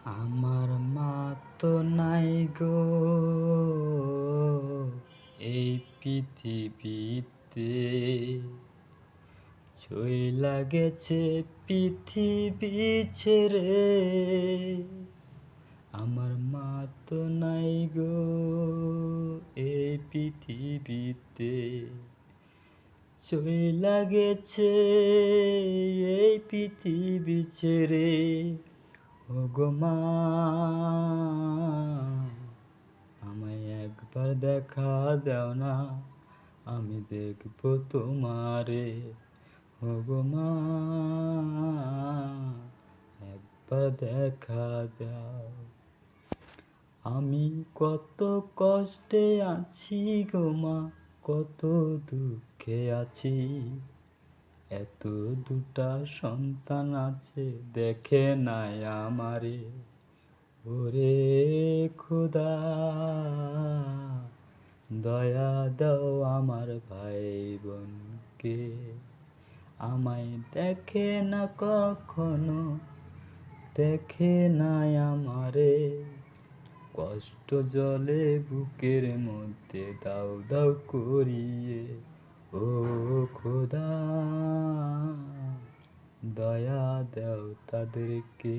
আমার মা তো নাই গো এই পৃথিবীতে, চইলা গেছে পৃথিবী ছেড়ে। আমার মা তো নাই গো এই পৃথিবীতে, চইলা গেছে এই পৃথিবী ছেড়ে। ওগো মা, আমায় একবার দেখা দাও না, আমি দেখব তোমারে। ওগো মা, একবার দেখা দাও। আমি কত কষ্টে আছি গো মা, কত দুঃখে আছি। এত দুটা সন্তান আছে, দেখে নাই আমারে। ওরে খোদা, দয়া দাও আমার ভাই বোনকে। আমায় দেখে না কখনো, দেখে নাই আমারে। কষ্ট জলে বুকের মধ্যে দাউ দাউ করিয়ে। ও খোদা, দয়া দাও তাদেরকে।